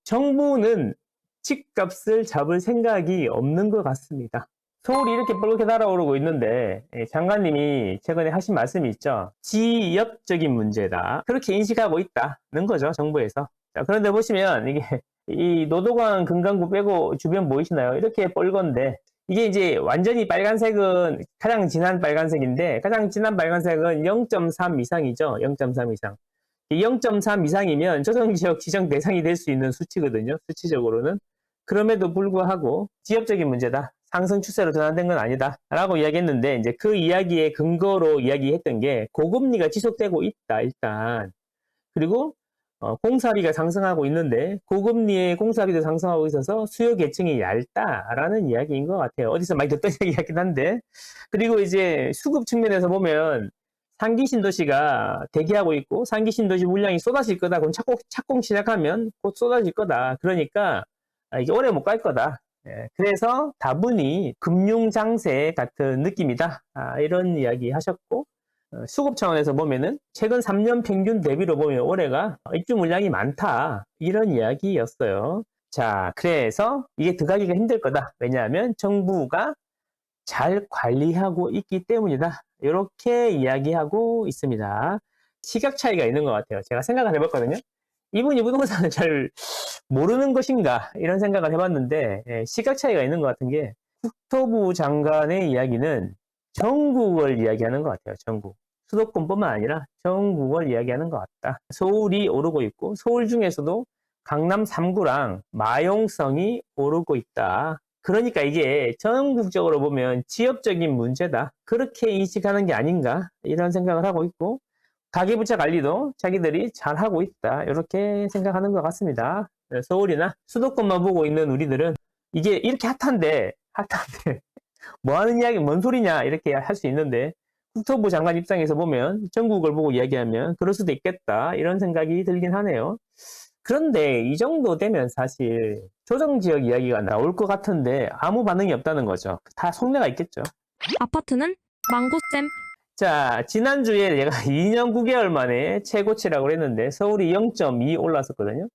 정부는 집값을 잡을 생각이 없는 것 같습니다. 서울이 이렇게 뻘겋게 달아오르고 있는데 장관님이 최근에 하신 말씀이 있죠. 지역적인 문제다. 그렇게 인식하고 있다는 거죠, 정부에서. 자, 그런데 보시면 이게 이 노도강 금강구 빼고 주변 보이시나요? 이렇게 뻘건데 이게 이제 완전히 빨간색은 가장 진한 빨간색인데 가장 진한 빨간색은 0.3 이상이죠. 0.3 이상. 0.3 이상이면 조정지역 지정 대상이 될 수 있는 수치거든요. 수치적으로는. 그럼에도 불구하고 지역적인 문제다. 상승 추세로 전환된 건 아니다. 라고 이야기했는데 이제 그 이야기의 근거로 이야기했던 게 고금리가 지속되고 있다. 일단. 그리고 공사비가 상승하고 있는데 고금리의 공사비도 상승하고 있어서 수요 계층이 얇다라는 이야기인 것 같아요. 어디서 많이 듣던 이야기긴 한데. 그리고 이제 수급 측면에서 보면 상기 신도시가 대기하고 있고 상기 신도시 물량이 쏟아질 거다. 그럼 착공 시작하면 곧 쏟아질 거다. 그러니까 이게 오래 못 갈 거다. 예, 그래서 다분히 금융장세 같은 느낌이다. 이런 이야기 하셨고 수급 차원에서 보면은 최근 3년 평균 대비로 보면 올해가 입주 물량이 많다. 이런 이야기였어요. 자, 그래서 이게 들어가기가 힘들 거다. 왜냐하면 정부가 잘 관리하고 있기 때문이다. 이렇게 이야기하고 있습니다. 시각 차이가 있는 것 같아요. 제가 생각을 해봤거든요. 이분이 부동산을 잘 모르는 것인가 이런 생각을 해봤는데 시각 차이가 있는 것 같은 게 국토부 장관의 이야기는 전국을 이야기하는 것 같아요. 전국. 수도권뿐만 아니라 전국을 이야기하는 것 같다. 서울이 오르고 있고 서울 중에서도 강남 3구랑 마용성이 오르고 있다. 그러니까 이게 전국적으로 보면 지역적인 문제다. 그렇게 인식하는 게 아닌가 이런 생각을 하고 있고 가계부채 관리도 자기들이 잘하고 있다. 이렇게 생각하는 것 같습니다. 서울이나 수도권만 보고 있는 우리들은 이게 이렇게 핫한데 뭐 하는 이야기, 뭔 소리냐 이렇게 할 수 있는데 국토부 장관 입장에서 보면 전국을 보고 이야기하면 그럴 수도 있겠다 이런 생각이 들긴 하네요. 그런데 이 정도 되면 사실 조정지역 이야기가 나올 것 같은데 아무 반응이 없다는 거죠. 다 속내가 있겠죠. 아파트는 망고쌤. 자, 지난주에 내가 2년 9개월 만에 최고치라고 했는데 서울이 0.2 올랐었거든요.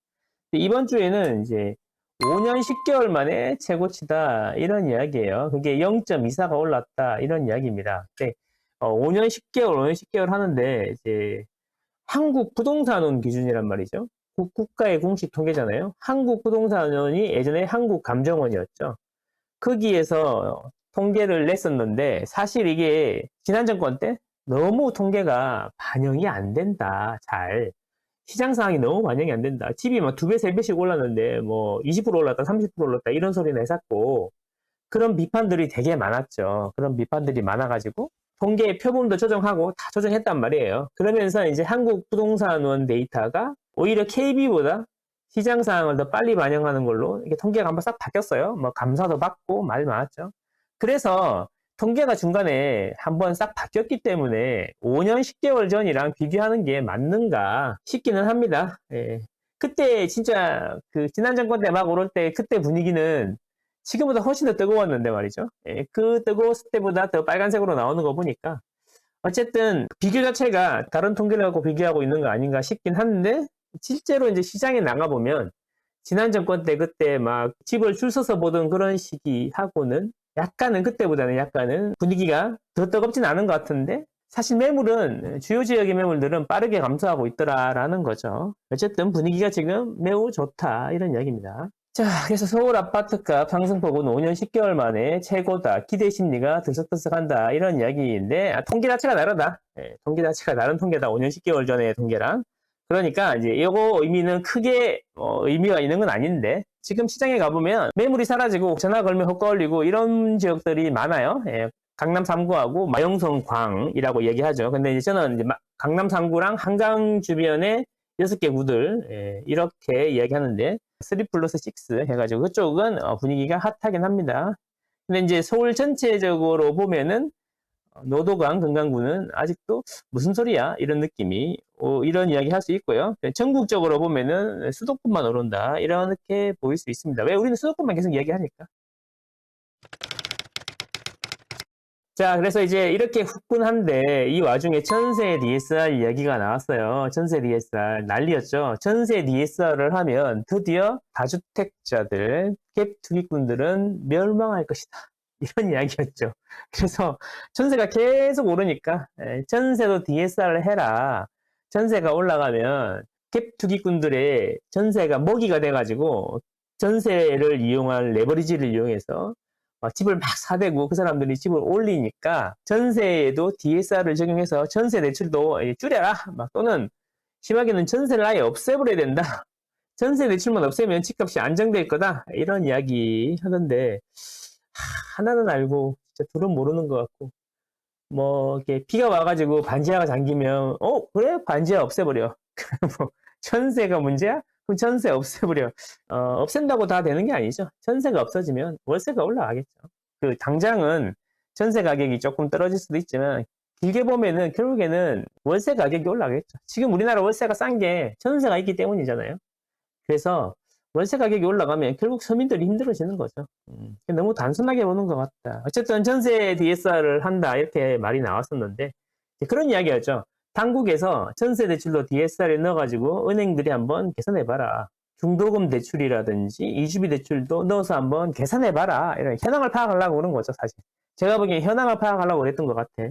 이번 주에는 이제 5년 10개월 만에 최고치다 이런 이야기예요. 그게 0.24가 올랐다 이런 이야기입니다. 5년 10개월, 5년 10개월 하는데 이제 한국 부동산원 기준이란 말이죠. 국가의 공식 통계잖아요. 한국 부동산원이 예전에 한국감정원이었죠. 거기에서 통계를 냈었는데 사실 이게 지난 정권 때 너무 통계가 반영이 안 된다. 잘. 시장 상황이 너무 반영이 안 된다. 집이 막 2배, 3배씩 올랐는데 뭐 20% 올랐다, 30% 올랐다 이런 소리나 했었고 그런 비판들이 되게 많았죠. 그런 비판들이 많아가지고 통계 표본도 조정하고 다 조정했단 말이에요. 그러면서 이제 한국 부동산원 데이터가 오히려 KB보다 시장 상황을 더 빨리 반영하는 걸로 이게 통계가 한번 싹 바뀌었어요. 뭐 감사도 받고 말 많았죠. 그래서 통계가 중간에 한번 싹 바뀌었기 때문에 5년 10개월 전이랑 비교하는 게 맞는가 싶기는 합니다. 예. 그때 진짜 그 지난 정권 때 막 오를 때 그때 분위기는 지금보다 훨씬 더 뜨거웠는데 말이죠. 예. 그 뜨거웠을 때보다 더 빨간색으로 나오는 거 보니까 어쨌든 비교 자체가 다른 통계를 갖고 비교하고 있는 거 아닌가 싶긴 한데 실제로 이제 시장에 나가보면 지난 정권 때 그때 막 집을 줄 서서 보던 그런 시기하고는 약간은 그때보다는 약간은 분위기가 더 뜨겁진 않은 것 같은데 사실 매물은 주요 지역의 매물들은 빠르게 감소하고 있더라라는 거죠. 어쨌든 분위기가 지금 매우 좋다 이런 이야기입니다. 자, 그래서 서울 아파트값 상승폭은 5년 10개월 만에 최고다. 기대 심리가 들썩들썩한다. 이런 이야기인데 통계 자체가 다르다. 통계 자체가 다른 통계다. 5년 10개월 전의 통계랑. 그러니까 이제 이거 의미는 크게 의미가 있는 건 아닌데 지금 시장에 가보면 매물이 사라지고 전화 걸면 헛 걸리고 이런 지역들이 많아요. 강남 3구하고 마용성 광이라고 얘기하죠. 근데 이제 저는 이제 강남 3구랑 한강 주변에 6개 구들 이렇게 이야기하는데 3 플러스 6 해가지고 그쪽은 분위기가 핫하긴 합니다. 근데 이제 서울 전체적으로 보면은 노도강, 금강구는 아직도 무슨 소리야? 이런 느낌이, 이런 이야기 할 수 있고요. 전국적으로 보면은 수도권만 오른다. 이렇게 보일 수 있습니다. 왜 우리는 수도권만 계속 이야기하니까. 자, 그래서 이제 이렇게 후끈한데 이 와중에 전세 DSR 이야기가 나왔어요. 전세 DSR 난리였죠. 전세 DSR을 하면 드디어 다주택자들, 갭 투기꾼들은 멸망할 것이다. 이런 이야기였죠. 그래서 전세가 계속 오르니까 전세도 DSR을 해라. 전세가 올라가면 갭 투기꾼들의 전세가 먹이가 돼가지고 전세를 이용한 레버리지를 이용해서 집을 막 사대고 그 사람들이 집을 올리니까 전세에도 DSR을 적용해서 전세 대출도 줄여라. 또는 심하게는 전세를 아예 없애버려야 된다. 전세 대출만 없애면 집값이 안정될 거다. 이런 이야기 하던데 하나는 알고 진짜 둘은 모르는 것 같고 이렇게 비가 와가지고 반지하가 잠기면 그래 반지하 없애버려. 뭐 전세가 문제야? 그럼 전세 없애버려. 없앤다고 다 되는 게 아니죠. 전세가 없어지면 월세가 올라가겠죠. 당장은 전세 가격이 조금 떨어질 수도 있지만 길게 보면은 결국에는 월세 가격이 올라가겠죠. 지금 우리나라 월세가 싼 게 전세가 있기 때문이잖아요. 그래서 월세 가격이 올라가면 결국 서민들이 힘들어지는 거죠. 너무 단순하게 보는 것 같다. 어쨌든 전세 DSR을 한다 이렇게 말이 나왔었는데 그런 이야기였죠. 당국에서 전세 대출로 DSR에 넣어가지고 은행들이 한번 계산해봐라. 중도금 대출이라든지 이주비 대출도 넣어서 한번 계산해봐라. 이런 현황을 파악하려고 그런 거죠, 사실. 제가 보기엔 현황을 파악하려고 그랬던 것 같아.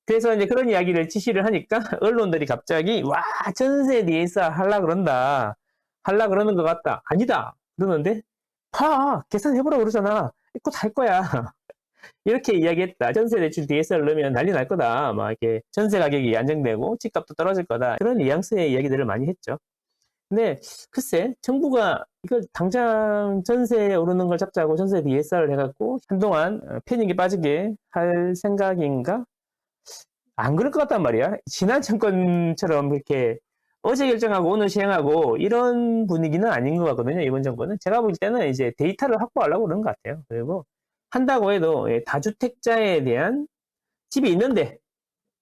그래서 이제 그런 이야기를 지시를 하니까 언론들이 갑자기 와 전세 DSR 하려고 그런다. 하려고 그러는 것 같다. 아니다. 그러는데 계산해보라고 그러잖아. 곧 할 거야. 이렇게 이야기했다. 전세 대출 DSR 넣으면 난리 날 거다. 이렇게 전세 가격이 안정되고 집값도 떨어질 거다. 그런 뉘앙스의 이야기들을 많이 했죠. 근데 글쎄 정부가 이걸 당장 전세 오르는 걸 잡자고 전세 DSR을 해갖고 한동안 패닉에 빠지게 할 생각인가? 안 그럴 것 같단 말이야. 지난 정권처럼 그렇게 어제 결정하고 오늘 시행하고 이런 분위기는 아닌 것 같거든요. 이번 정부는. 제가 볼 때는 이제 데이터를 확보하려고 그런 것 같아요. 그리고 한다고 해도 다주택자에 대한 집이 있는데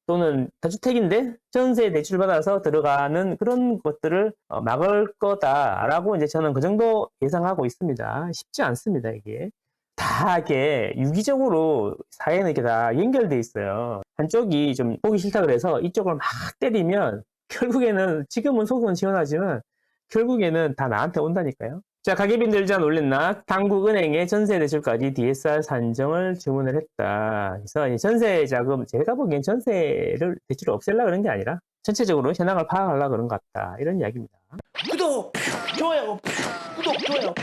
또는 다주택인데 전세 대출 받아서 들어가는 그런 것들을 막을 거다라고 이제 저는 그 정도 예상하고 있습니다. 쉽지 않습니다, 이게. 다 이게 유기적으로 사회는 이렇게 다 연결돼 있어요. 한쪽이 좀 보기 싫다 그래서 이쪽을 막 때리면 결국에는 지금은 속은 시원하지만 결국에는 다 나한테 온다니까요. 자, 가계빈들자 놀랬나? 당국은행에 전세대출까지 DSR 산정을 주문을 했다. 그래서 전세 자금, 제가 보기엔 전세를 대출을 없애려고 그런 게 아니라 전체적으로 현황을 파악하려고 그런 것 같다. 이런 이야기입니다. 구독, 좋아요, 구독, 좋아요.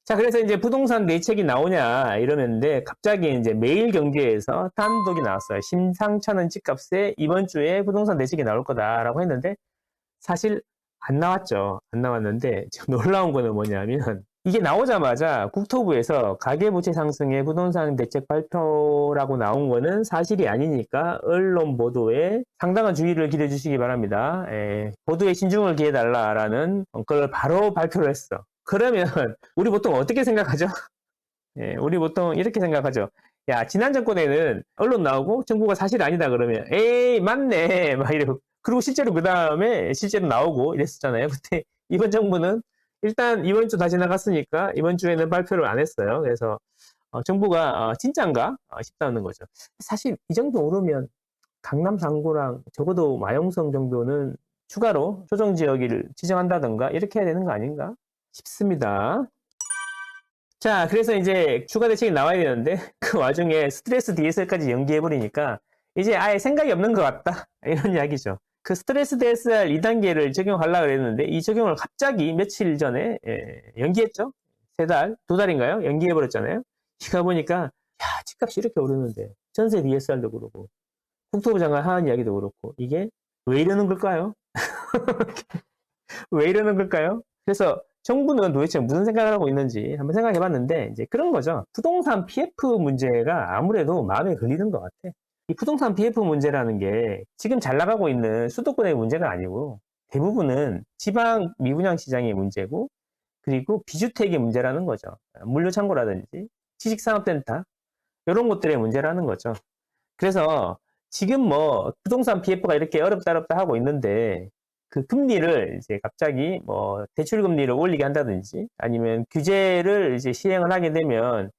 자, 그래서 이제 부동산 대책이 나오냐 이러는데 갑자기 이제 매일경제에서 단독이 나왔어요. 심상찮은 집값에 이번 주에 부동산 대책이 나올 거다라고 했는데 사실 안 나왔죠. 안 나왔는데 지금 놀라운 거는 뭐냐면 이게 나오자마자 국토부에서 가계부채 상승의 부동산 대책 발표라고 나온 거는 사실이 아니니까 언론 보도에 상당한 주의를 기울여주시기 바랍니다. 보도에 신중을 기해달라라는 걸 바로 발표를 했어. 그러면 우리 보통 어떻게 생각하죠? 우리 보통 이렇게 생각하죠. 야, 지난 정권에는 언론 나오고 정부가 사실 아니다 그러면 에이 맞네 막 이러고 그리고 실제로 그 다음에 실제로 나오고 이랬었잖아요. 근데 이번 정부는 일단 이번 주 다시 나갔으니까 이번 주에는 발표를 안 했어요. 그래서 정부가 진짠가 싶다는 거죠. 사실 이 정도 오르면 강남 3구랑 적어도 마용성 정도는 추가로 조정 지역을 지정한다던가 이렇게 해야 되는 거 아닌가 싶습니다. 자, 그래서 이제 추가 대책이 나와야 되는데 그 와중에 스트레스 DSR까지 연기해버리니까 이제 아예 생각이 없는 것 같다 이런 이야기죠. 그 스트레스 DSR 2단계를 적용하려고 그랬는데 이 적용을 갑자기 며칠 전에 연기했죠. 3달, 2달인가요? 연기해버렸잖아요. 이거 보니까 야, 집값이 이렇게 오르는데 전세 DSR도 그렇고 국토부 장관 하는 이야기도 그렇고 이게 왜 이러는 걸까요? 왜 이러는 걸까요? 그래서 정부는 도대체 무슨 생각을 하고 있는지 한번 생각해 봤는데 이제 그런 거죠. 부동산 PF 문제가 아무래도 마음에 걸리는 것 같아. 이 부동산 PF 문제라는 게 지금 잘 나가고 있는 수도권의 문제가 아니고 대부분은 지방 미분양 시장의 문제고 그리고 비주택의 문제라는 거죠. 물류창고라든지 지식산업센터 이런 것들의 문제라는 거죠. 그래서 지금 뭐 부동산 PF가 이렇게 어렵다 하고 있는데 그 금리를 이제 갑자기 뭐 대출 금리를 올리게 한다든지 아니면 규제를 이제 시행을 하게 되면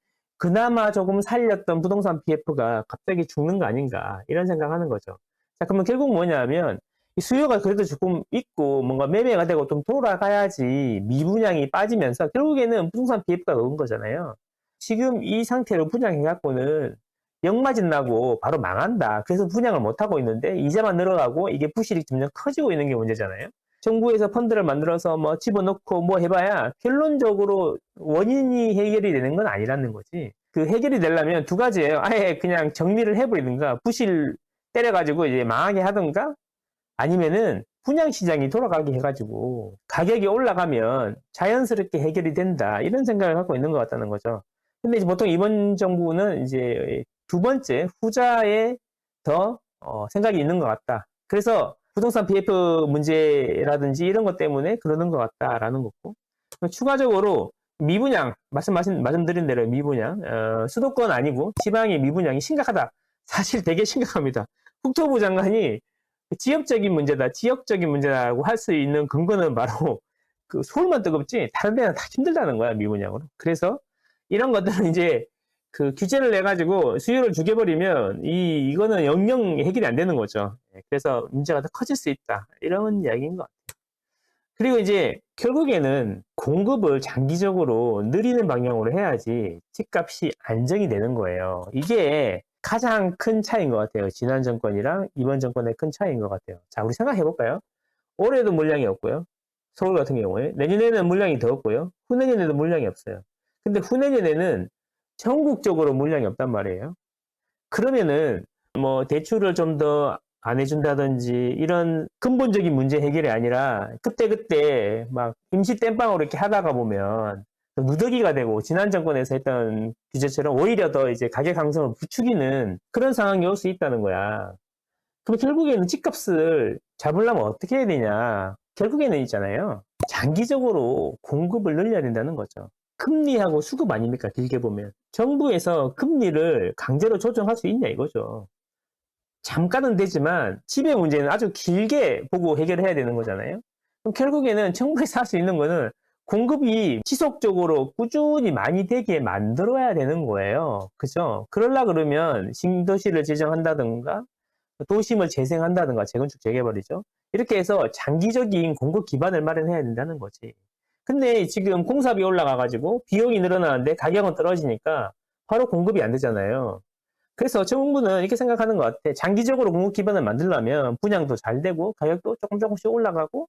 그나마 조금 살렸던 부동산 PF가 갑자기 죽는 거 아닌가 이런 생각하는 거죠. 자, 그러면 결국 뭐냐면 이 수요가 그래도 조금 있고 뭔가 매매가 되고 좀 돌아가야지 미분양이 빠지면서 결국에는 부동산 PF가 오른 거잖아요. 지금 이 상태로 분양해갖고는 역마진 나고 바로 망한다. 그래서 분양을 못하고 있는데 이자만 늘어가고 이게 부실이 점점 커지고 있는 게 문제잖아요. 정부에서 펀드를 만들어서 뭐 집어넣고 뭐 해봐야 결론적으로 원인이 해결이 되는 건 아니라는 거지. 그 해결이 되려면 두 가지예요. 아예 그냥 정리를 해버리든가 부실 때려가지고 이제 망하게 하든가 아니면은 분양시장이 돌아가게 해가지고 가격이 올라가면 자연스럽게 해결이 된다. 이런 생각을 갖고 있는 것 같다는 거죠. 근데 이제 보통 이번 정부는 이제 두 번째 후자에 더 생각이 있는 것 같다. 그래서 부동산 PF 문제라든지 이런 것 때문에 그러는 것 같다라는 거고. 추가적으로 미분양, 말씀드린 대로 미분양, 수도권 아니고 지방의 미분양이 심각하다. 사실 되게 심각합니다. 국토부 장관이 지역적인 문제다라고 할 수 있는 근거는 바로 그 서울만 뜨겁지 다른 데는 다 힘들다는 거야, 미분양으로. 그래서 이런 것들은 이제 그 규제를 내가지고 수요를 죽여버리면 이거는 영영 해결이 안 되는 거죠. 그래서 문제가 더 커질 수 있다. 이런 이야기인 것 같아요. 그리고 이제 결국에는 공급을 장기적으로 느리는 방향으로 해야지 집값이 안정이 되는 거예요. 이게 가장 큰 차이인 것 같아요. 지난 정권이랑 이번 정권의 큰 차이인 것 같아요. 자, 우리 생각해 볼까요? 올해도 물량이 없고요. 서울 같은 경우에 내년에는 물량이 더 없고요. 후내년에도 물량이 없어요. 근데 후내년에는 전국적으로 물량이 없단 말이에요. 그러면은 뭐 대출을 좀 더 안 해준다든지 이런 근본적인 문제 해결이 아니라 그때그때 막 임시 땜빵으로 이렇게 하다가 보면 누더기가 되고 지난 정권에서 했던 규제처럼 오히려 더 이제 가격 상승을 부추기는 그런 상황이 올 수 있다는 거야. 그럼 결국에는 집값을 잡으려면 어떻게 해야 되냐? 결국에는 있잖아요. 장기적으로 공급을 늘려야 된다는 거죠. 금리하고 수급 아닙니까? 길게 보면. 정부에서 금리를 강제로 조정할 수 있냐 이거죠. 잠깐은 되지만 집의 문제는 아주 길게 보고 해결해야 되는 거잖아요. 그럼 결국에는 정부에서 할 수 있는 거는 공급이 지속적으로 꾸준히 많이 되게 만들어야 되는 거예요. 그죠? 그러려 그러면 신도시를 지정한다든가 도심을 재생한다든가 재건축 재개발이죠. 이렇게 해서 장기적인 공급 기반을 마련해야 된다는 거지. 근데 지금 공사비 올라가가지고 비용이 늘어나는데 가격은 떨어지니까 바로 공급이 안 되잖아요. 그래서 정부는 이렇게 생각하는 것 같아. 장기적으로 공급 기반을 만들려면 분양도 잘 되고 가격도 조금씩 올라가고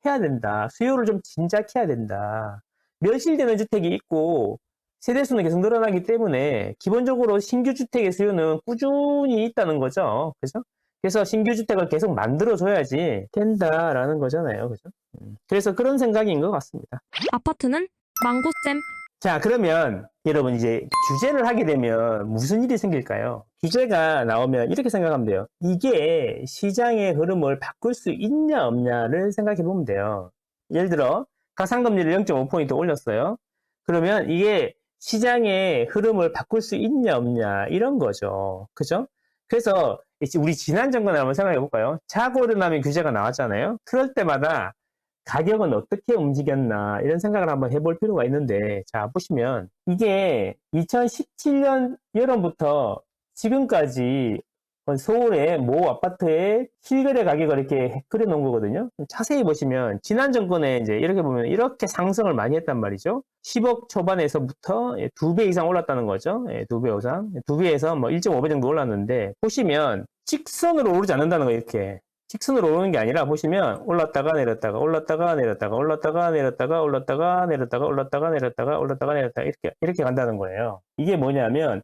해야 된다. 수요를 좀 진작해야 된다. 멸실되는 주택이 있고 세대수는 계속 늘어나기 때문에 기본적으로 신규 주택의 수요는 꾸준히 있다는 거죠. 그죠? 그래서 신규 주택을 계속 만들어줘야지 된다라는 거잖아요. 그죠? 그래서 그런 생각인 것 같습니다. 아파트는 망고쌤. 자, 그러면 여러분 이제 규제를 하게 되면 무슨 일이 생길까요? 규제가 나오면 이렇게 생각하면 돼요. 이게 시장의 흐름을 바꿀 수 있냐 없냐를 생각해 보면 돼요. 예를 들어 가상금리를 0.5포인트 올렸어요. 그러면 이게 시장의 흐름을 바꿀 수 있냐 없냐 이런 거죠. 그죠? 그래서 우리 지난 정권을 한번 생각해 볼까요? 자고 일어나면 규제가 나왔잖아요. 그럴 때마다 가격은 어떻게 움직였나 이런 생각을 한번 해볼 필요가 있는데, 자 보시면 이게 2017년 여름부터 지금까지 서울의 모 아파트의 실거래 가격을 이렇게 그려놓은 거거든요. 자세히 보시면 지난 정권에 이제 이렇게 보면 이렇게 상승을 많이 했단 말이죠. 10억 초반에서부터 2배 이상 올랐다는 거죠. 2배 이상, 2배에서 뭐 1.5배 정도 올랐는데, 보시면 직선으로 오르지 않는다는 거예요. 이렇게 직선으로 오르는 게 아니라 보시면 올랐다가 내렸다가 올랐다가 내렸다가 올랐다가 내렸다가 올랐다가 내렸다가 올랐다가 내렸다가 올랐다가 내렸다가 이렇게 간다는 거예요. 이게 뭐냐면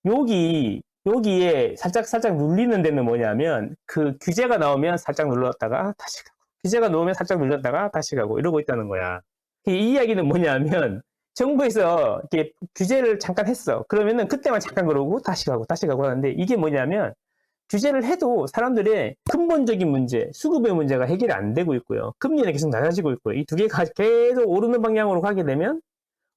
여기에 살짝 눌리는 데는 뭐냐면 그 규제가 나오면 살짝 눌렀다가 다시 가고 규제가 나오면 살짝 눌렀다가 다시 가고 이러고 있다는 거야. 이 이야기는 뭐냐면 정부에서 이렇게 규제를 잠깐 했어. 그러면은 그때만 잠깐 그러고 다시 가고 하는데, 이게 뭐냐면 규제를 해도 사람들의 근본적인 문제, 수급의 문제가 해결이 안 되고 있고요. 금리는 계속 낮아지고 있고요. 이 두 개가 계속 오르는 방향으로 가게 되면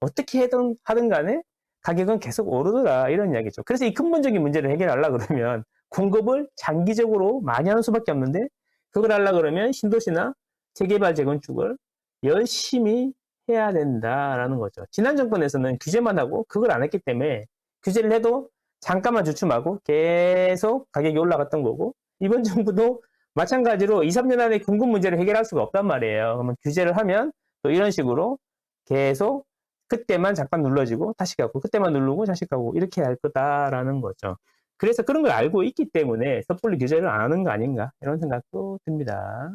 어떻게 하든 간에 가격은 계속 오르더라 이런 이야기죠. 그래서 이 근본적인 문제를 해결하려고 그러면 공급을 장기적으로 많이 하는 수밖에 없는데, 그걸 하려고 그러면 신도시나 재개발 재건축을 열심히 해야 된다라는 거죠. 지난 정권에서는 규제만 하고 그걸 안 했기 때문에 규제를 해도 잠깐만 주춤하고 계속 가격이 올라갔던 거고, 이번 정부도 마찬가지로 2, 3년 안에 공급 문제를 해결할 수가 없단 말이에요. 그러면 규제를 하면 또 이런 식으로 계속 그때만 잠깐 눌러지고 다시 가고, 그때만 누르고 다시 가고, 이렇게 할 거다라는 거죠. 그래서 그런 걸 알고 있기 때문에 섣불리 규제를 안 하는 거 아닌가, 이런 생각도 듭니다.